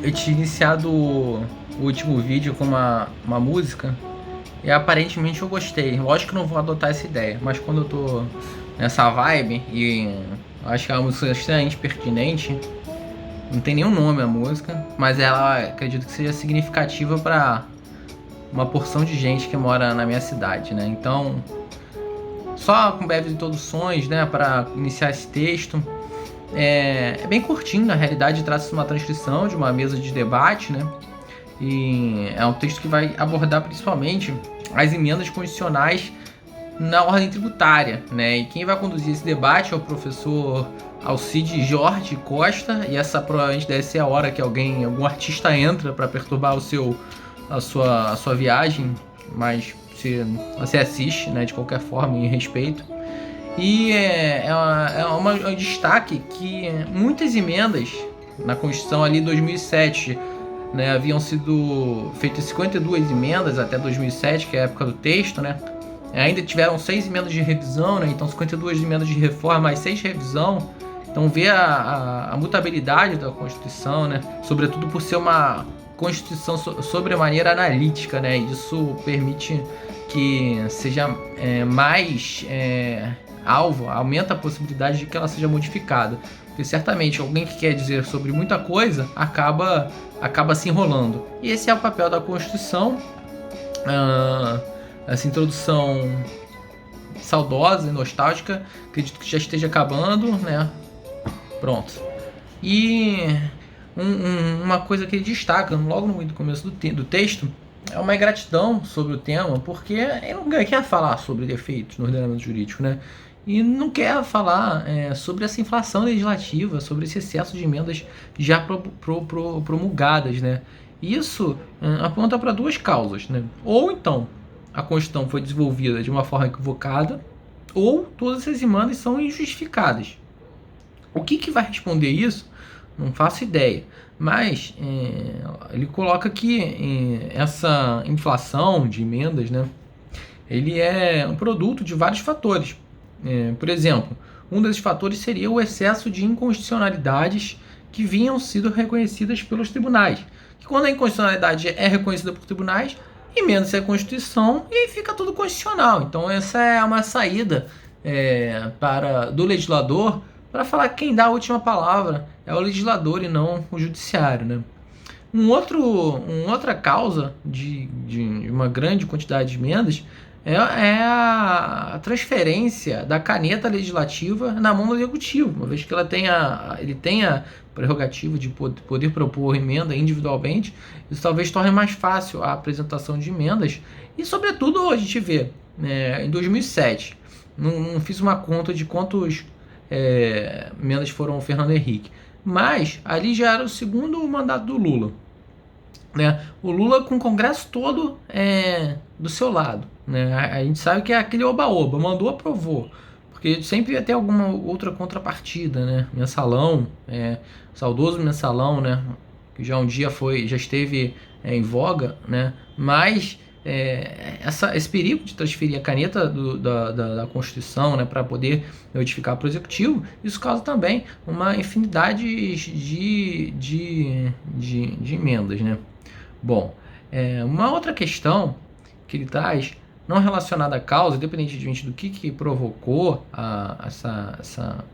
Eu tinha iniciado o último vídeo com uma música e aparentemente eu gostei. Lógico que eu não vou adotar essa ideia, mas quando eu tô nessa vibe e acho que é uma música extremamente pertinente, não tem nenhum nome a música, mas ela acredito que seja significativa para uma porção de gente que mora na minha cidade, né? Então, só com breves introduções, né, para iniciar esse texto. É bem curtinho, na realidade, trata-se de uma transcrição de uma mesa de debate, né? E é um texto que vai abordar principalmente as emendas constitucionais na ordem tributária, né? E quem vai conduzir esse debate é o professor Alcide Jorge Costa, e essa provavelmente deve ser a hora que algum artista entra para perturbar a sua viagem, mas você assiste, né, de qualquer forma, em respeito. E um destaque que muitas emendas na Constituição ali em 2007, né, haviam sido feitas 52 emendas até 2007, que é a época do texto, né? Ainda tiveram 6 emendas de revisão, né? Então 52 emendas de reforma, mais 6 de revisão. Então vê a mutabilidade da Constituição, né? Sobretudo por ser uma Constituição sobremaneira analítica, né? Isso permite que seja mais alvo, aumenta a possibilidade de que ela seja modificada. Porque certamente alguém que quer dizer sobre muita coisa acaba se enrolando. E esse é o papel da Constituição. Essa introdução saudosa e nostálgica, acredito que já esteja acabando, né? Pronto. E uma coisa que ele destaca logo no começo do texto é uma ingratidão sobre o tema, porque ele não quer falar sobre defeitos no ordenamento jurídico, né? E não quer falar sobre essa inflação legislativa, sobre esse excesso de emendas já promulgadas, né? Isso aponta para duas causas, né? Ou então a Constituição foi desenvolvida de uma forma equivocada, ou todas essas emendas são injustificadas. O que vai responder isso? Não faço ideia. Mas ele coloca que essa inflação de emendas, né, ele é um produto de vários fatores. Por exemplo, um desses fatores seria o excesso de inconstitucionalidades que vinham sendo reconhecidas pelos tribunais. Que quando a inconstitucionalidade é reconhecida por tribunais, emenda-se a Constituição e aí fica tudo constitucional. Então essa é uma saída do legislador para falar que quem dá a última palavra é o legislador e não o judiciário, né? Outra causa de uma grande quantidade de emendas é a transferência da caneta legislativa na mão do executivo, uma vez que ele tem a prerrogativa de poder propor emenda individualmente. Isso talvez torne mais fácil a apresentação de emendas e, sobretudo, a gente vê, em 2007, não fiz uma conta de quantos emendas foram o Fernando Henrique, mas ali já era o segundo mandato do Lula, né? O Lula com o Congresso todo do seu lado, né? A gente sabe que é aquele oba-oba, mandou, aprovou, porque sempre ia ter alguma outra contrapartida, né? Mensalão, saudoso mensalão, né? Que já um dia já esteve em voga, né? Mas esse perigo de transferir a caneta da Constituição, né, para poder notificar para o Executivo, isso causa também uma infinidade de emendas, né? Bom, uma outra questão que ele traz, não relacionada à causa, independentemente do que provocou essa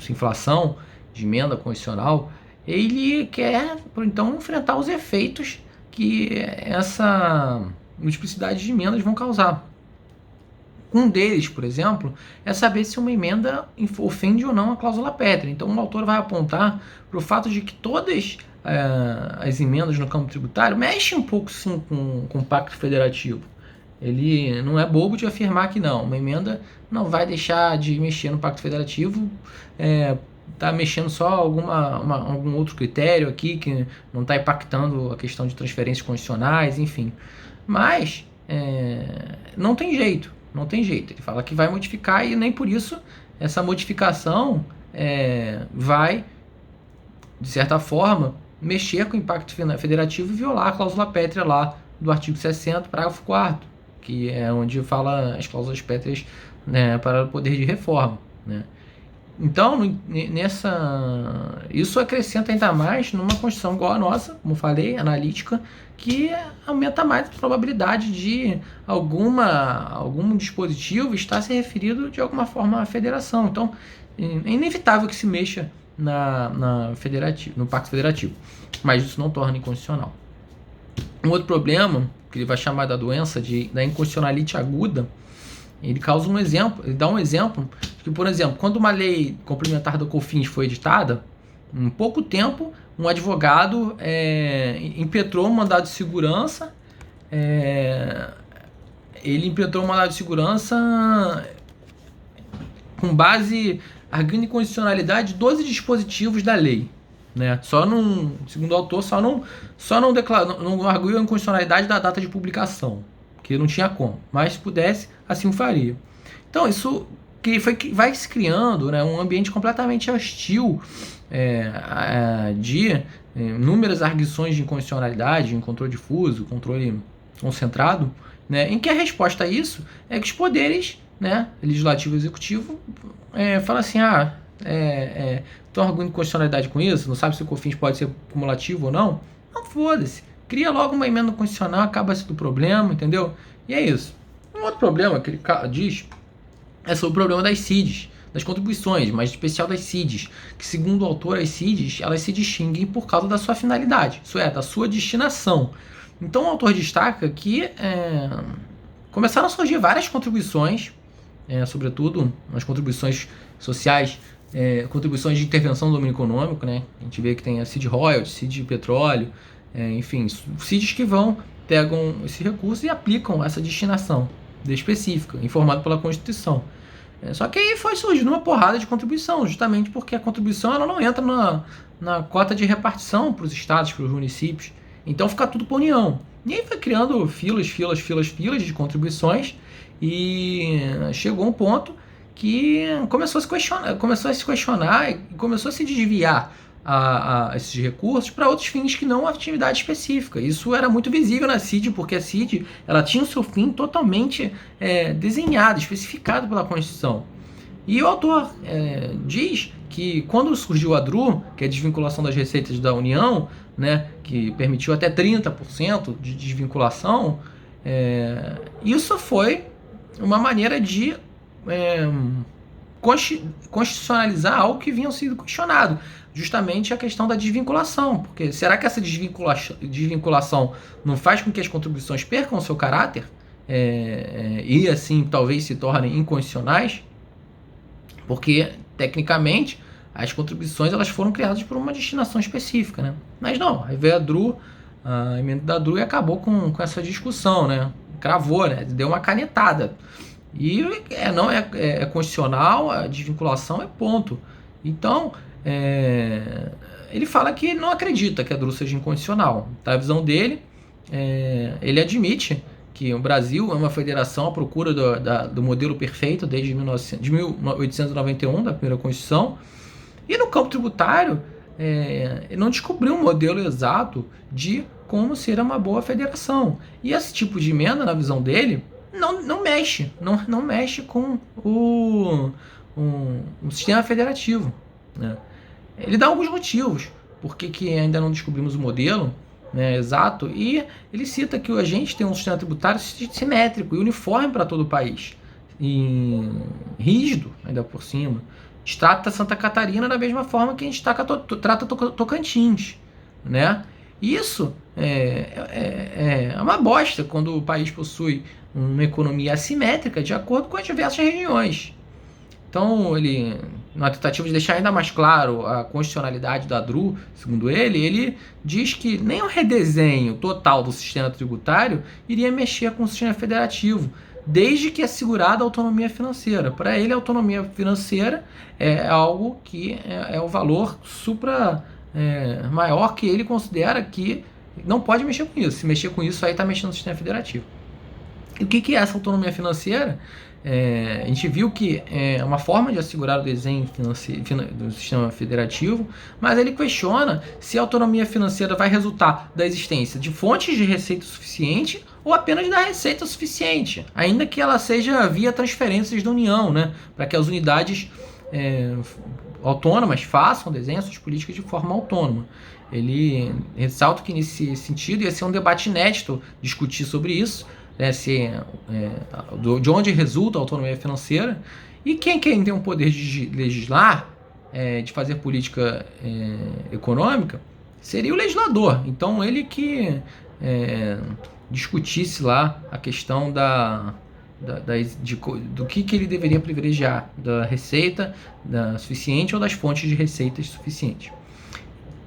inflação de emenda constitucional, ele quer, então, enfrentar os efeitos que essa multiplicidade de emendas vão causar. Um deles, por exemplo, é saber se uma emenda ofende ou não a cláusula pétrea. Então, o autor vai apontar para o fato de que todas as emendas no campo tributário mexem um pouco, sim, com o Pacto Federativo. Ele não é bobo de afirmar que não. Uma emenda não vai deixar de mexer no Pacto Federativo, está mexendo só algum outro critério aqui que não está impactando a questão de transferências constitucionais, enfim. Mas não tem jeito. Ele fala que vai modificar e nem por isso essa modificação vai, de certa forma, mexer com o impacto federativo e violar a cláusula pétrea lá do artigo 60, parágrafo 4º, que é onde fala as cláusulas pétreas, né, para o poder de reforma, né? Então, isso acrescenta ainda mais numa Constituição igual a nossa, como falei, analítica, que aumenta mais a probabilidade de algum dispositivo estar se referido de alguma forma à federação. Então, é inevitável que se mexa no Pacto Federativo, mas isso não torna inconstitucional. Um outro problema, que ele vai chamar da doença da inconstitucionalite aguda, ele dá um exemplo, que, por exemplo, quando uma lei complementar do COFINS foi editada, em pouco tempo, um advogado impetrou um mandado de segurança, com base, arguindo inconstitucionalidade de 12 dispositivos da lei. Né? Segundo o autor, só não arguiu a inconstitucionalidade da data de publicação, que não tinha como, mas se pudesse, assim o faria. Então, isso que vai se criando, né, um ambiente completamente hostil de inúmeras arguições de inconstitucionalidade, em controle difuso, controle concentrado, né, em que a resposta a isso é que os poderes, né, legislativo e executivo, falam assim, estão arguindo inconstitucionalidade com isso, não sabe se o COFINS pode ser cumulativo ou não? Não, foda-se. Cria logo uma emenda constitucional, acaba-se do problema, entendeu? E é isso. Um outro problema que ele diz é sobre o problema das CIDs, das contribuições, mas em especial das CIDs, que segundo o autor, as CIDs, elas se distinguem por causa da sua finalidade, isso é, da sua destinação. Então o autor destaca que começaram a surgir várias contribuições, sobretudo as contribuições sociais, contribuições de intervenção no domínio econômico, né? A gente vê que tem a CID royalties, CID petróleo, enfim, CIDs que pegam esse recurso e aplicam essa destinação específica, informada pela Constituição. Só que aí foi surgindo uma porrada de contribuição, justamente porque a contribuição ela não entra na cota de repartição para os estados, para os municípios. Então fica tudo para a União. E aí foi criando filas de contribuições e chegou um ponto que começou a se questionar e começou a se desviar a esses recursos para outros fins que não atividade específica. Isso era muito visível na CID, porque a CID ela tinha o seu fim totalmente desenhado, especificado pela Constituição. E o autor diz que quando surgiu a DRU, que é a desvinculação das receitas da União, né, que permitiu até 30% de desvinculação, isso foi uma maneira de constitucionalizar algo que vinha sendo questionado, justamente a questão da desvinculação, porque será que essa desvinculação não faz com que as contribuições percam o seu caráter e assim talvez se tornem inconstitucionais? Porque tecnicamente as contribuições elas foram criadas por uma destinação específica, né? Mas não, aí veio a emenda da DRU e acabou com essa discussão, né? Cravou, né? Deu uma canetada. E não é constitucional, a desvinculação é ponto. Então, ele fala que não acredita que a DRU seja inconstitucional. Tá? A visão dele, ele admite que o Brasil é uma federação à procura do modelo perfeito desde 1891, da primeira Constituição, e no campo tributário ele não descobriu um modelo exato de como ser uma boa federação. E esse tipo de emenda, na visão dele, não mexe com o sistema federativo. Né? Ele dá alguns motivos por que ainda não descobrimos o modelo, né, exato, e ele cita que a gente tem um sistema tributário simétrico e uniforme para todo o país, e rígido ainda por cima. A gente trata Santa Catarina da mesma forma que a gente trata Tocantins, né? Isso é uma bosta quando o país possui uma economia assimétrica de acordo com as diversas regiões. Então, ele, na tentativa de deixar ainda mais claro a constitucionalidade da DRU, segundo ele diz que nem o redesenho total do sistema tributário iria mexer com o sistema federativo, desde que assegurada a autonomia financeira. Para ele, a autonomia financeira é algo que é o valor maior que ele considera que não pode mexer com isso. Se mexer com isso, aí está mexendo no sistema federativo. E o que é essa autonomia financeira? A gente viu que é uma forma de assegurar o desenho do sistema federativo, mas ele questiona se a autonomia financeira vai resultar da existência de fontes de receita suficiente ou apenas da receita suficiente, ainda que ela seja via transferências da União, né, para que as unidades autônomas façam, desenhem suas políticas de forma autônoma. Ele ressalta que nesse sentido ia ser um debate inédito discutir sobre isso, né, de onde resulta a autonomia financeira, e quem tem o poder de legislar, de fazer política econômica, seria o legislador. Então ele que discutisse lá a questão do que ele deveria privilegiar, da receita suficiente ou das fontes de receitas suficientes.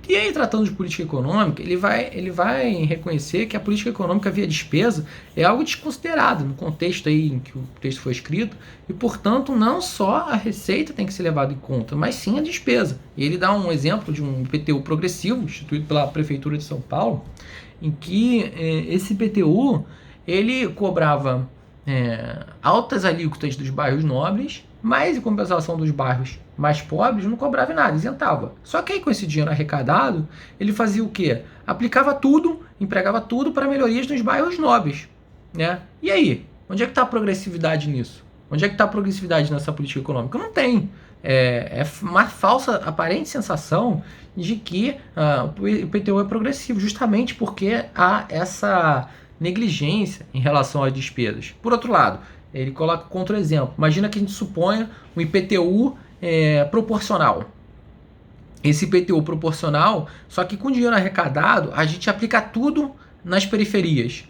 E aí, tratando de política econômica, ele vai reconhecer que a política econômica via despesa é algo desconsiderado no contexto aí em que o texto foi escrito, e, portanto, não só a receita tem que ser levada em conta, mas sim a despesa. E ele dá um exemplo de um IPTU progressivo, instituído pela Prefeitura de São Paulo, em que esse IPTU ele cobrava altas alíquotas dos bairros nobres, mas em compensação dos bairros mais pobres não cobrava nada, isentava. Só que aí com esse dinheiro arrecadado, ele fazia o quê? Aplicava tudo, empregava tudo para melhorias nos bairros nobres, né? E aí? Onde é que está a progressividade nisso? Onde é que está a progressividade nessa política econômica? Não tem. É uma falsa, aparente sensação de que o IPTU é progressivo, justamente porque há essa negligência em relação às despesas. Por outro lado, ele coloca contra-exemplo. Imagina que a gente suponha um IPTU proporcional. Esse IPTU proporcional, só que com dinheiro arrecadado, a gente aplica tudo nas periferias.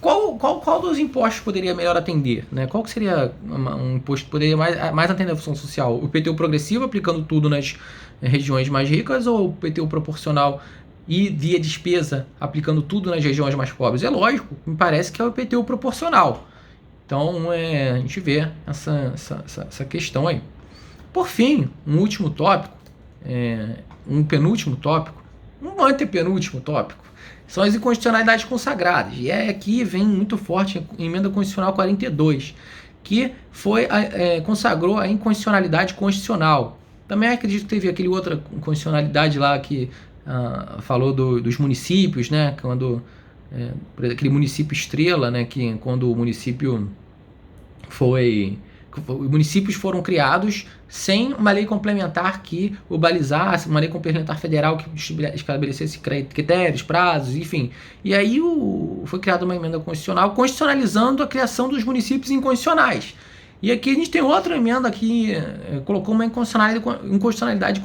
Qual dos impostos poderia melhor atender? Né? Qual que seria um imposto que poderia mais atender a função social? O IPTU progressivo, aplicando tudo nas regiões mais ricas, ou o IPTU proporcional e via despesa, aplicando tudo nas regiões mais pobres? É lógico, me parece que é o IPTU proporcional. Então, a gente vê essa questão aí. Por fim, um último tópico, um penúltimo tópico, um antepenúltimo tópico, são as inconstitucionalidades consagradas. E aqui vem muito forte a emenda constitucional 42, que consagrou a inconstitucionalidade constitucional. Também acredito que teve aquele outra inconstitucionalidade lá que falou dos municípios, né? Quando aquele município estrela, né? Que quando o município os municípios foram criados sem uma lei complementar que o balizasse, uma lei complementar federal que estabelecesse critérios, prazos, enfim. E aí foi criada uma emenda constitucional constitucionalizando a criação dos municípios inconstitucionais. E aqui a gente tem outra emenda que colocou uma inconstitucionalidade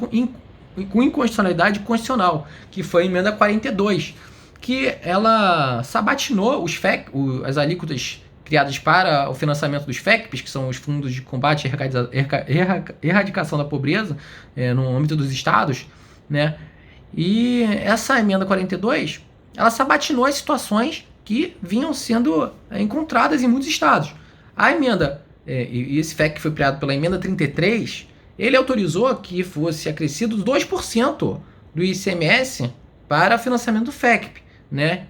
inconstitucionalidade constitucional, que foi a emenda 42, que ela sabatinou as alíquotas criadas para o financiamento dos FECPs, que são os Fundos de Combate e Erradicação da Pobreza, no âmbito dos estados, né? E essa emenda 42, ela sabatinou as situações que vinham sendo encontradas em muitos estados. A emenda, e esse FEC que foi criado pela emenda 33, ele autorizou que fosse acrescido 2% do ICMS para financiamento do FECP, né?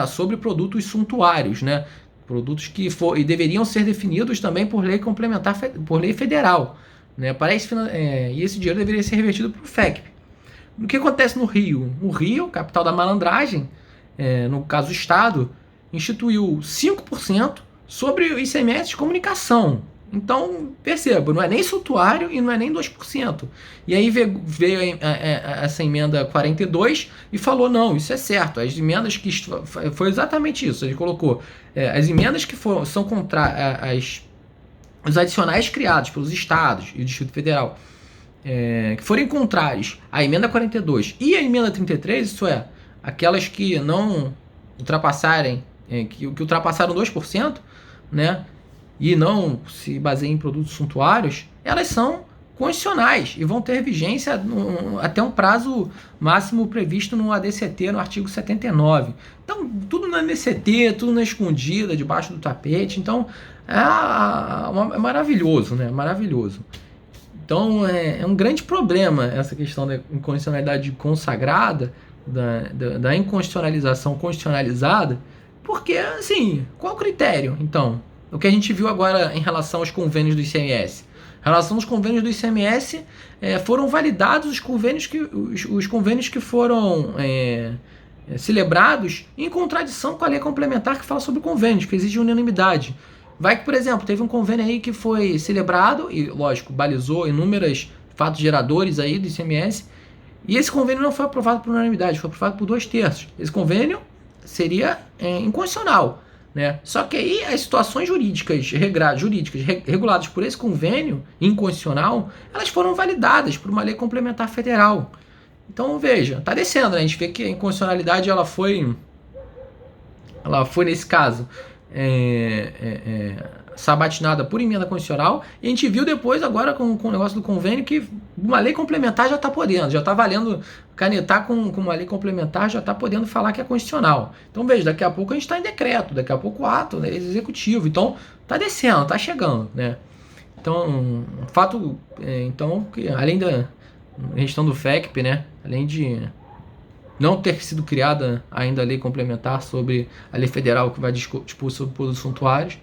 Sobre produtos suntuários, né? Produtos que deveriam ser definidos também por lei complementar, por lei federal, né? E esse dinheiro deveria ser revertido para o FECP. O que acontece no Rio? O Rio, capital da malandragem, no caso o Estado, instituiu 5% sobre o ICMS de comunicação. Então, perceba, não é nem suntuário e não é nem 2%. E aí veio essa emenda 42 e falou, não, isso é certo. As emendas que... Foi exatamente isso. Ele colocou as emendas que são contra os adicionais criados pelos estados e o Distrito Federal, que forem contrários à emenda 42 e à emenda 33, isso é, aquelas que não ultrapassarem, que ultrapassaram 2%, né? E não se baseiem em produtos suntuários, elas são constitucionais e vão ter vigência até um prazo máximo previsto no ADCT, no artigo 79. Então, tudo na ADCT, tudo na escondida, debaixo do tapete. Então, é maravilhoso, né? Maravilhoso. Então, é um grande problema essa questão da inconstitucionalidade consagrada, da inconstitucionalização constitucionalizada, porque, assim, qual o critério, então? O que a gente viu agora em relação aos convênios do ICMS. Em relação aos convênios do ICMS, foram validados os convênios que foram celebrados em contradição com a lei complementar que fala sobre convênios, que exige unanimidade. Vai que, por exemplo, teve um convênio aí que foi celebrado e, lógico, balizou inúmeros fatos geradores aí do ICMS, e esse convênio não foi aprovado por unanimidade, foi aprovado por 2/3. Esse convênio seria inconstitucional, né? Só que aí as situações jurídicas reguladas por esse convênio inconstitucional, elas foram validadas por uma lei complementar federal. Então veja, tá descendo, né? A gente vê que a inconstitucionalidade ela foi nesse caso sabatinada por emenda constitucional, e a gente viu depois agora com o negócio do convênio que uma lei complementar já está podendo, já está valendo canetar com uma lei complementar, já está podendo falar que é constitucional. Então veja, daqui a pouco a gente está em decreto, daqui a pouco ato, né, executivo, então está descendo, está chegando, né? Então, fato, então, que além da questão do FECP, né, além de não ter sido criada ainda a lei complementar sobre a lei federal que vai dispor sobre produtos suntuários,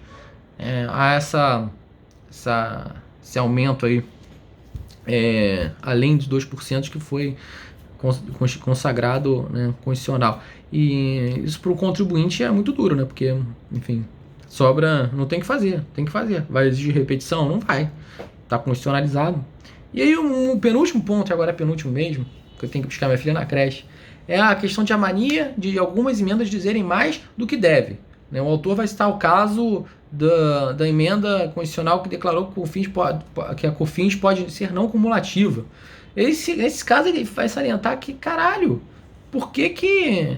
há esse aumento aí, além de 2% que foi consagrado, né, constitucional. E isso para o contribuinte é muito duro, né? Porque, enfim, sobra, não tem que fazer, tem que fazer. Vai exigir repetição? Não vai. Está constitucionalizado. E aí o penúltimo ponto, agora é penúltimo mesmo, que eu tenho que buscar minha filha na creche, é a questão de a mania de algumas emendas dizerem mais do que deve. Né? O autor vai citar o caso da emenda constitucional que declarou que a COFINS pode ser não cumulativa. Nesse caso ele vai salientar que, caralho, por que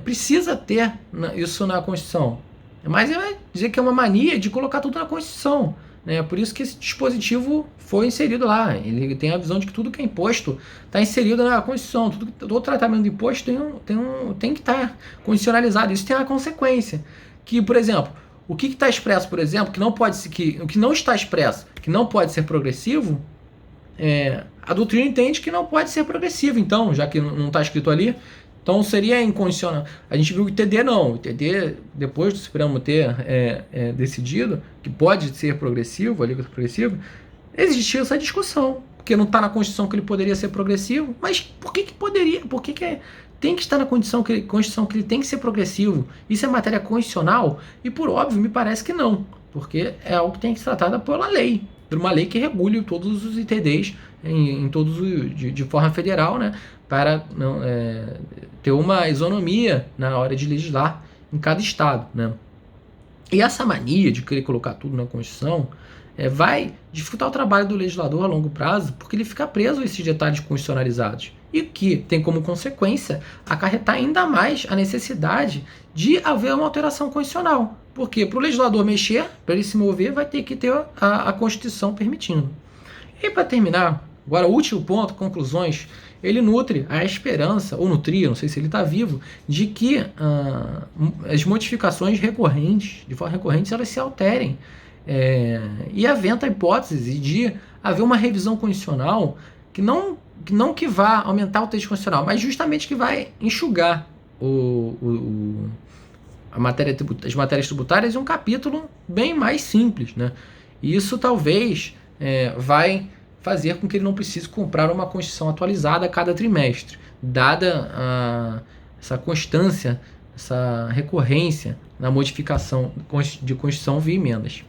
precisa ter isso na Constituição? Mas ele vai dizer que é uma mania de colocar tudo na Constituição. Né? Por isso que esse dispositivo foi inserido lá. Ele tem a visão de que tudo que é imposto está inserido na Constituição. Todo tratamento do imposto tem que estar condicionalizado. Isso tem uma consequência. Que, por exemplo, o que está expresso, por exemplo, o que não está expresso, que não pode ser progressivo, a doutrina entende que não pode ser progressivo. Então, já que não está escrito ali, então seria incondicional. A gente viu que o TD não. O TD, depois do Supremo ter decidido que pode ser progressivo, a alíquota progressiva, existiu essa discussão. Porque não está na Constituição que ele poderia ser progressivo. Mas por que poderia? Por que tem que estar na Constituição que ele tem que ser progressivo? Isso é matéria constitucional? E por óbvio, me parece que não. Porque é algo que tem que ser tratado pela lei. Por uma lei que regule todos os ITDs de forma federal, né? Para ter uma isonomia na hora de legislar em cada estado, né? E essa mania de querer colocar tudo na Constituição vai dificultar o trabalho do legislador a longo prazo, porque ele fica preso a esses detalhes constitucionalizados, e que tem como consequência acarretar ainda mais a necessidade de haver uma alteração constitucional. Porque para o legislador mexer, para ele se mover, vai ter que ter a Constituição permitindo. E para terminar, agora o último ponto, conclusões, ele nutre a esperança, ou nutria, não sei se ele está vivo, de que as modificações recorrentes, de forma recorrente, elas se alterem. E aventa a hipótese de haver uma revisão constitucional que não que vá aumentar o texto constitucional, mas justamente que vai enxugar as matérias tributárias em um capítulo bem mais simples, né? E isso talvez vai fazer com que ele não precise comprar uma Constituição atualizada a cada trimestre, dada essa constância, essa recorrência na modificação de Constituição via emendas.